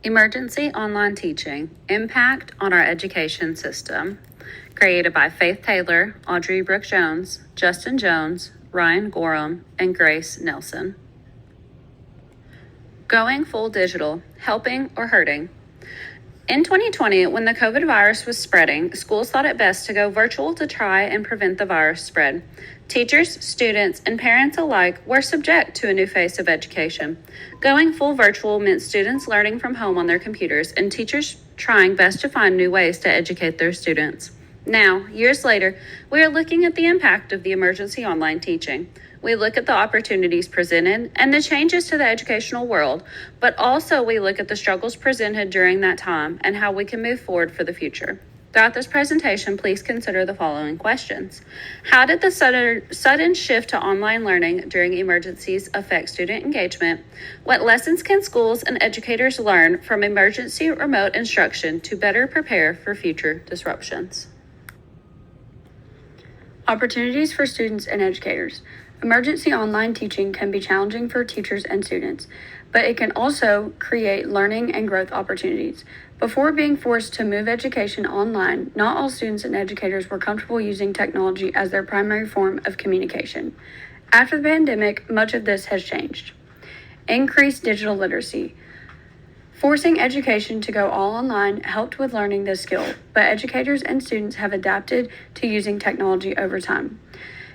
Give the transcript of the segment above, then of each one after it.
Emergency Online Teaching, Impact on Our Education System, created by Faith Taylor, Audrey Brooke Jones, Justin Jones, Ryan Gorham, and Grace Nelson. Going full digital, helping or hurting? In 2020, when the COVID virus was spreading, schools thought it best to go virtual to try and prevent the virus spread. Teachers, students, and parents alike were subject to a new face of education. Going full virtual meant students learning from home on their computers and teachers trying best to find new ways to educate their students. Now, years later, we are looking at the impact of the emergency online teaching. We look at the opportunities presented and the changes to the educational world, but also we look at the struggles presented during that time and how we can move forward for the future. Throughout this presentation, please consider the following questions. How did the sudden shift to online learning during emergencies affect student engagement? What lessons can schools and educators learn from emergency remote instruction to better prepare for future disruptions? Opportunities for students and educators. Emergency online teaching can be challenging for teachers and students, but it can also create learning and growth opportunities. Before being forced to move education online, not all students and educators were comfortable using technology as their primary form of communication. After the pandemic, much of this has changed. Increased digital literacy. Forcing education to go all online helped with learning this skill, but educators and students have adapted to using technology over time.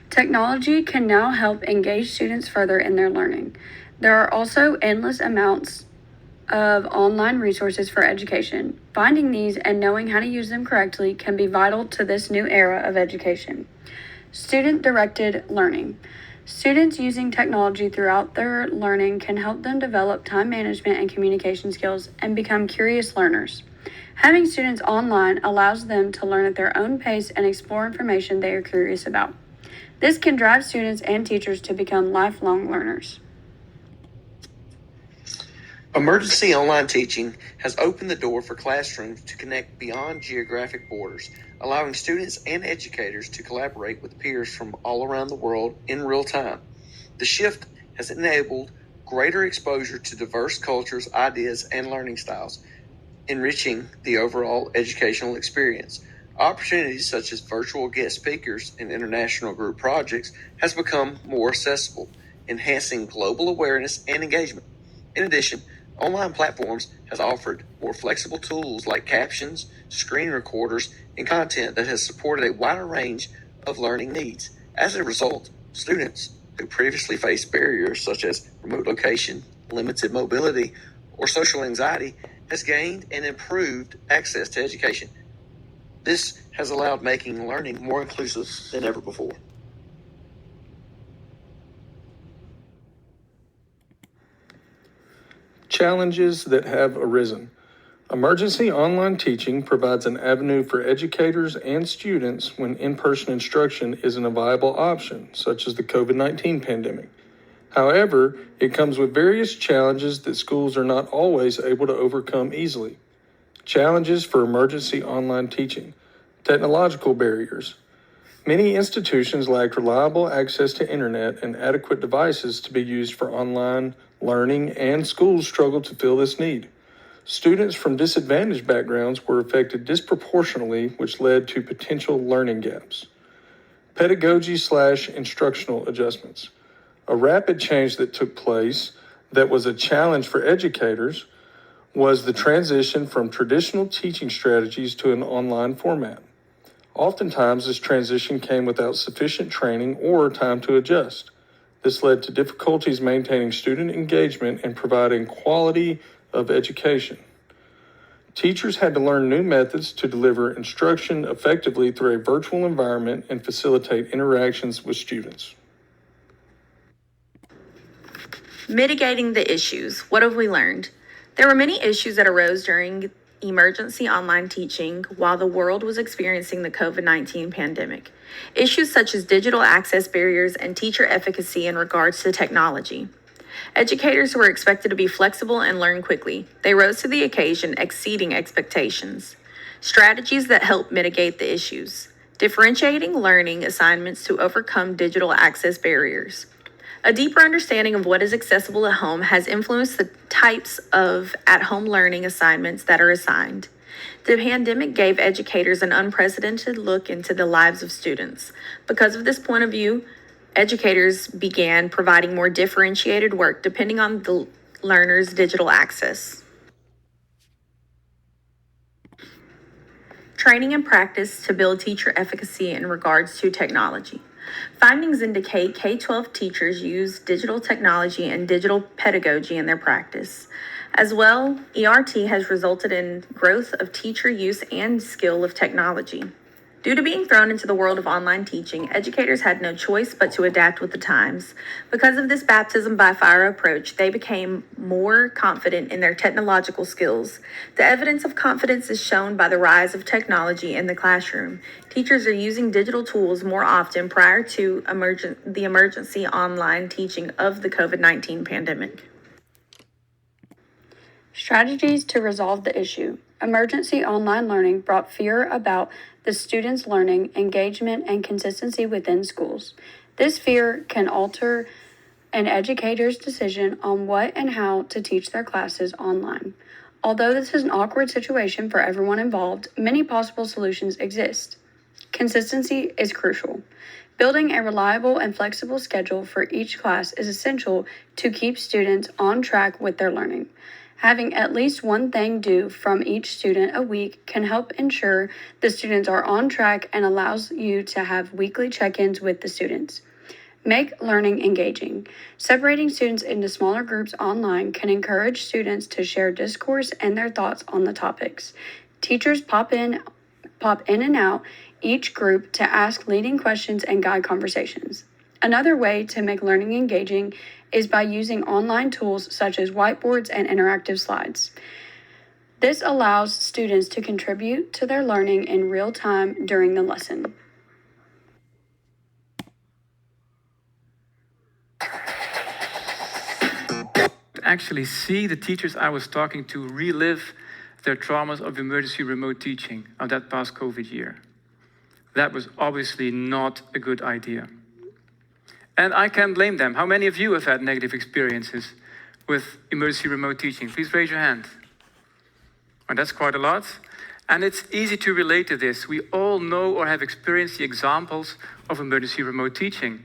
Technology can now help engage students further in their learning. There are also endless amounts of online resources for education. Finding these and knowing how to use them correctly can be vital to this new era of education. Student-directed learning. Students using technology throughout their learning can help them develop time management and communication skills and become curious learners. Having students online allows them to learn at their own pace and explore information they are curious about. This can drive students and teachers to become lifelong learners. Emergency online teaching has opened the door for classrooms to connect beyond geographic borders, allowing students and educators to collaborate with peers from all around the world in real time. The shift has enabled greater exposure to diverse cultures, ideas, and learning styles, enriching the overall educational experience. Opportunities such as virtual guest speakers and international group projects has become more accessible, enhancing global awareness and engagement. In addition, online platforms has offered more flexible tools like captions, screen recorders, and content that has supported a wider range of learning needs. As a result, students who previously faced barriers such as remote location, limited mobility, or social anxiety has gained and improved access to education. This has allowed making learning more inclusive than ever before. Challenges that have arisen. Emergency online teaching provides an avenue for educators and students when in-person instruction isn't a viable option, such as the COVID-19 pandemic. However, it comes with various challenges that schools are not always able to overcome easily. Challenges for emergency online teaching. Technological barriers. Many institutions lack reliable access to internet and adequate devices to be used for online learning, and schools struggle to fill this need. Students from disadvantaged backgrounds were affected disproportionately, which led to potential learning gaps. Pedagogy/instructional adjustments. A rapid change that took place that was a challenge for educators was the transition from traditional teaching strategies to an online format. Oftentimes, this transition came without sufficient training or time to adjust. This led to difficulties maintaining student engagement and providing quality of education. Teachers had to learn new methods to deliver instruction effectively through a virtual environment and facilitate interactions with students. Mitigating the issues. What have we learned? There were many issues that arose during emergency online teaching while the world was experiencing the COVID-19 pandemic. Issues such as digital access barriers and teacher efficacy in regards to technology. Educators were expected to be flexible and learn quickly. They rose to the occasion, exceeding expectations. Strategies that help mitigate the issues. Differentiating learning assignments to overcome digital access barriers. A deeper understanding of what is accessible at home has influenced the types of at-home learning assignments that are assigned. The pandemic gave educators an unprecedented look into the lives of students. Because of this point of view, educators began providing more differentiated work depending on the learner's digital access. Training and practice to build teacher efficacy in regards to technology. Findings indicate K-12 teachers use digital technology and digital pedagogy in their practice. As well, ERT has resulted in growth of teacher use and skill of technology. Due to being thrown into the world of online teaching, educators had no choice but to adapt with the times. Because of this baptism by fire approach, they became more confident in their technological skills. The evidence of confidence is shown by the rise of technology in the classroom. Teachers are using digital tools more often prior to the emergency online teaching of the COVID-19 pandemic. Strategies to resolve the issue. Emergency online learning brought fear about the students' learning, engagement, and consistency within schools. This fear can alter an educator's decision on what and how to teach their classes online. Although this is an awkward situation for everyone involved, many possible solutions exist. Consistency is crucial. Building a reliable and flexible schedule for each class is essential to keep students on track with their learning. Having at least one thing due from each student a week can help ensure the students are on track and allows you to have weekly check-ins with the students. Make learning engaging. Separating students into smaller groups online can encourage students to share discourse and their thoughts on the topics. Teachers pop in and out each group to ask leading questions and guide conversations. Another way to make learning engaging is by using online tools such as whiteboards and interactive slides. This allows students to contribute to their learning in real time during the lesson. Actually see the teachers I was talking to relive their traumas of emergency remote teaching of that past COVID year. That was obviously not a good idea. And I can't blame them. How many of you have had negative experiences with emergency remote teaching? Please raise your hand. Oh, that's quite a lot. And it's easy to relate to this. We all know or have experienced the examples of emergency remote teaching.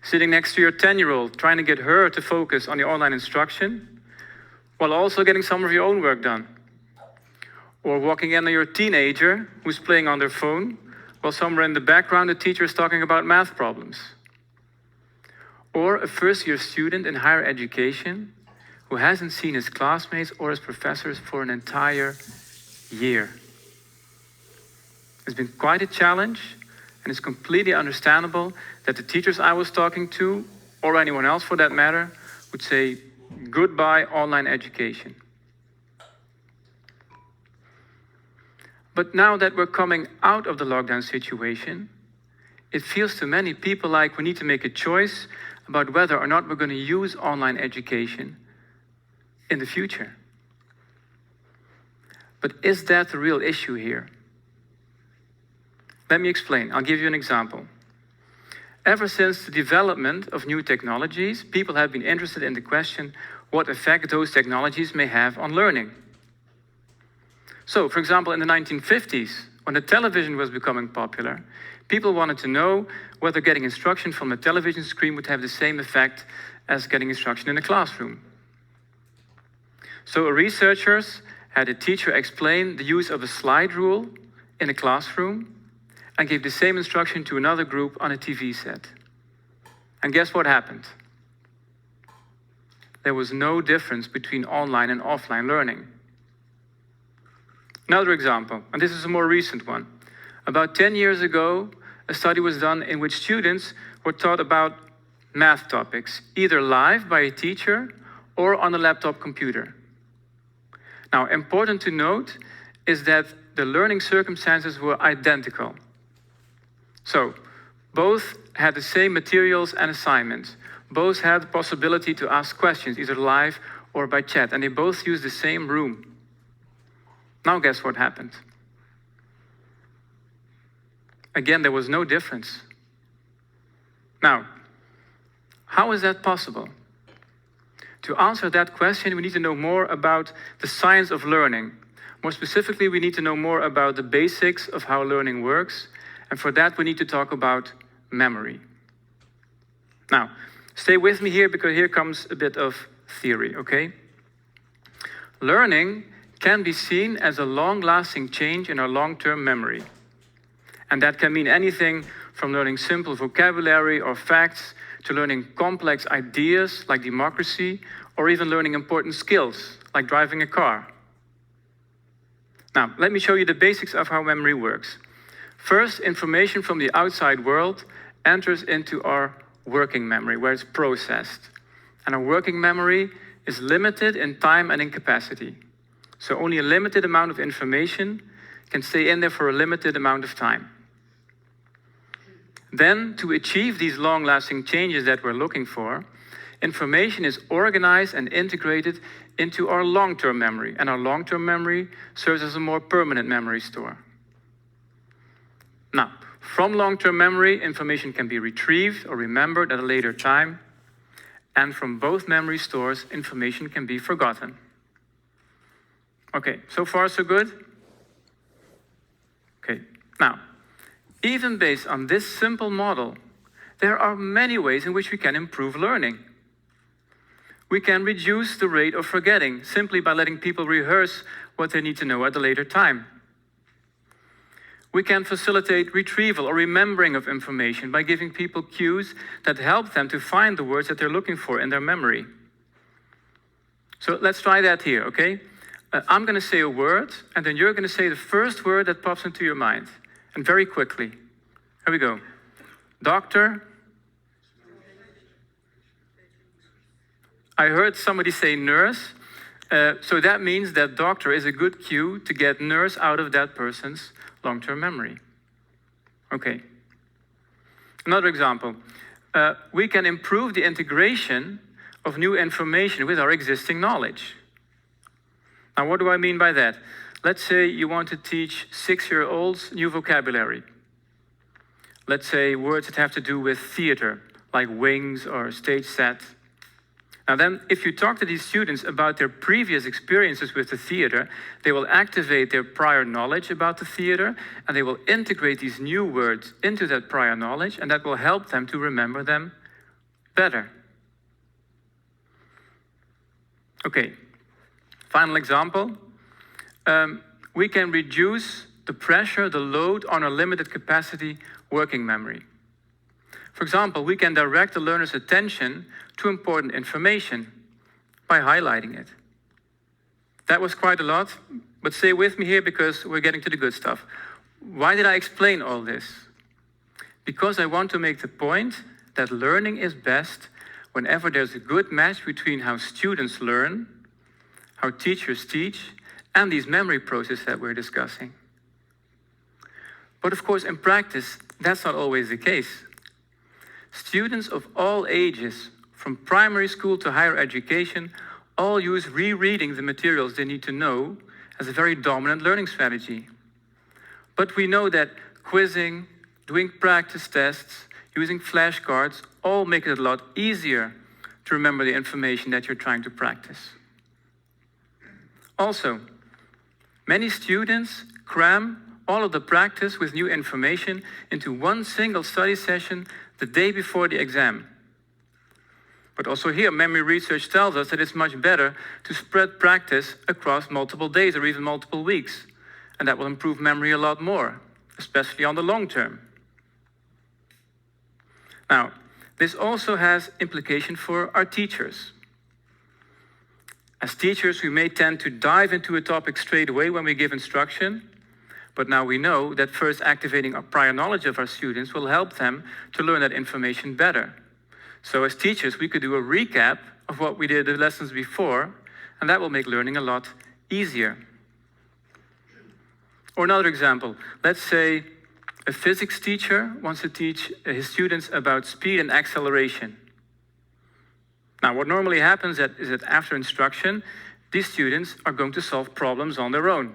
Sitting next to your 10-year-old, trying to get her to focus on the online instruction, while also getting some of your own work done. Or walking in on your teenager who's playing on their phone, while somewhere in the background the teacher is talking about math problems. Or a first-year student in higher education who hasn't seen his classmates or his professors for an entire year. It's been quite a challenge, and it's completely understandable that the teachers I was talking to, or anyone else for that matter, would say goodbye online education. But now that we're coming out of the lockdown situation, it feels to many people like we need to make a choice about whether or not we're going to use online education in the future. But is that the real issue here? Let me explain. I'll give you an example. Ever since the development of new technologies, people have been interested in the question what effect those technologies may have on learning. So, for example, in the 1950s, when the television was becoming popular, people wanted to know whether getting instruction from a television screen would have the same effect as getting instruction in a classroom. So researchers had a teacher explain the use of a slide rule in a classroom and gave the same instruction to another group on a TV set. And guess what happened? There was no difference between online and offline learning. Another example, and this is a more recent one. About 10 years ago, a study was done in which students were taught about math topics, either live by a teacher or on a laptop computer. Now, important to note is that the learning circumstances were identical. So, both had the same materials and assignments. Both had the possibility to ask questions, either live or by chat, and they both used the same room. Now guess what happened? Again, there was no difference. Now, How is that possible? To answer that question, we need to know more about the science of learning. More specifically, we need to know more about the basics of how learning works, and for that we need to talk about memory. Now, stay with me here because here comes a bit of theory, okay? Learning can be seen as a long-lasting change in our long-term memory. And that can mean anything from learning simple vocabulary or facts to learning complex ideas like democracy, or even learning important skills like driving a car. Now, let me show you the basics of how memory works. First, information from the outside world enters into our working memory, where it's processed. And our working memory is limited in time and in capacity. So only a limited amount of information can stay in there for a limited amount of time. Then, to achieve these long-lasting changes that we're looking for, information is organized and integrated into our long-term memory, and our long-term memory serves as a more permanent memory store. Now, from long-term memory, information can be retrieved or remembered at a later time, and from both memory stores, information can be forgotten. Okay, so far so good? Okay, now, even based on this simple model, there are many ways in which we can improve learning. We can reduce the rate of forgetting simply by letting people rehearse what they need to know at a later time. We can facilitate retrieval or remembering of information by giving people cues that help them to find the words that they're looking for in their memory. So let's try that here, okay? I'm going to say a word, and then you're going to say the first word that pops into your mind. And very quickly. Here we go. Doctor. I heard somebody say nurse. So that means that doctor is a good cue to get nurse out of that person's long-term memory. Okay. Another example. We can improve the integration of new information with our existing knowledge. Now, what do I mean by that? Let's say you want to teach 6-year-olds new vocabulary. Let's say words that have to do with theater, like wings or stage set. Now then, if you talk to these students about their previous experiences with the theater, they will activate their prior knowledge about the theater, and they will integrate these new words into that prior knowledge, and that will help them to remember them better. Okay, final example. We can reduce the pressure, the load on our limited capacity working memory. For example, we can direct the learner's attention to important information by highlighting it. That was quite a lot, but stay with me here because we're getting to the good stuff. Why did I explain all this? Because I want to make the point that learning is best whenever there's a good match between how students learn, how teachers teach, and these memory processes that we're discussing. But of course, in practice, that's not always the case. Students of all ages, from primary school to higher education, all use rereading the materials they need to know as a very dominant learning strategy. But we know that quizzing, doing practice tests, using flashcards, all make it a lot easier to remember the information that you're trying to practice. Also, many students cram all of the practice with new information into one single study session the day before the exam. But also here, memory research tells us that it's much better to spread practice across multiple days or even multiple weeks. And that will improve memory a lot more, especially on the long term. Now, this also has implication for our teachers. As teachers, we may tend to dive into a topic straight away when we give instruction, but now we know that first activating our prior knowledge of our students will help them to learn that information better. So as teachers, we could do a recap of what we did the lessons before, and that will make learning a lot easier. Or another example, let's say a physics teacher wants to teach his students about speed and acceleration. Now, what normally happens is that after instruction, these students are going to solve problems on their own.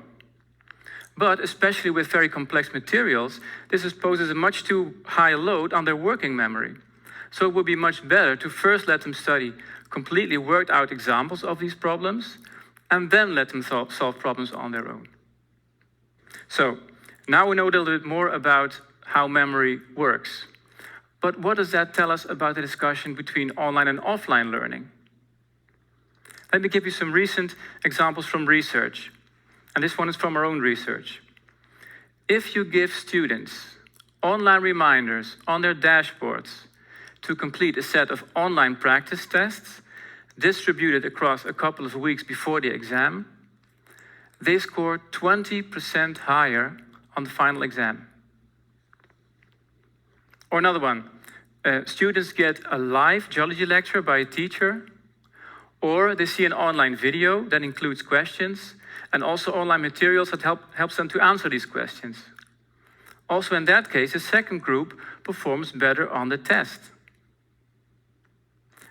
But especially with very complex materials, this poses a much too high load on their working memory. So it would be much better to first let them study completely worked out examples of these problems and then let them solve problems on their own. So now we know a little bit more about how memory works. But what does that tell us about the discussion between online and offline learning? Let me give you some recent examples from research. And this one is from our own research. If you give students online reminders on their dashboards to complete a set of online practice tests distributed across a couple of weeks before the exam, they score 20% higher on the final exam. Or another one, students get a live geology lecture by a teacher, or they see an online video that includes questions and also online materials that helps them to answer these questions. Also in that case, the second group performs better on the test.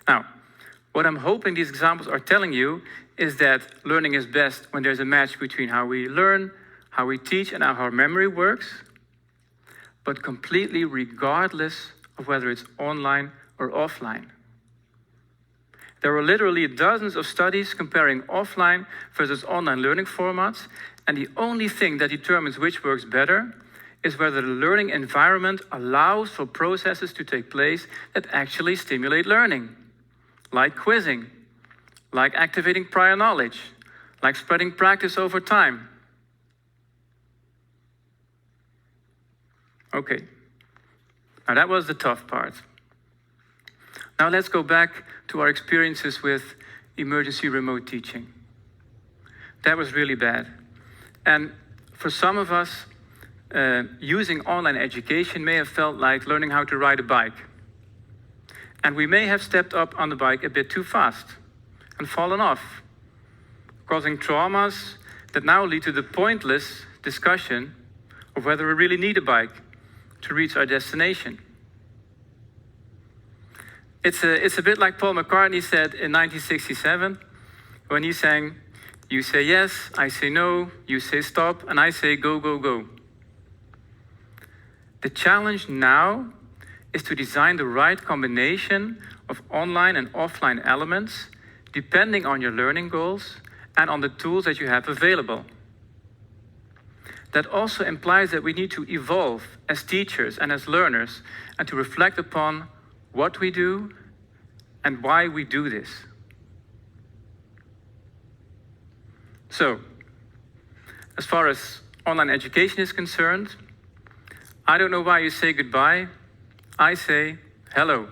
Now, what I'm hoping these examples are telling you is that learning is best when there's a match between how we learn, how we teach, and how our memory works, but completely regardless of whether it's online or offline. There are literally dozens of studies comparing offline versus online learning formats, and the only thing that determines which works better is whether the learning environment allows for processes to take place that actually stimulate learning, like quizzing, like activating prior knowledge, like spreading practice over time. Okay, now that was the tough part. Now let's go back to our experiences with emergency remote teaching. That was really bad. And for some of us, using online education may have felt like learning how to ride a bike. And we may have stepped up on the bike a bit too fast and fallen off, causing traumas that now lead to the pointless discussion of whether we really need a bike to reach our destination. It's a bit like Paul McCartney said in 1967 when he sang, "You say yes, I say no, you say stop, and I say go, go, go." The challenge now is to design the right combination of online and offline elements depending on your learning goals and on the tools that you have available. That also implies that we need to evolve as teachers and as learners and to reflect upon what we do and why we do this. So, as far as online education is concerned, I don't know why you say goodbye. I say hello.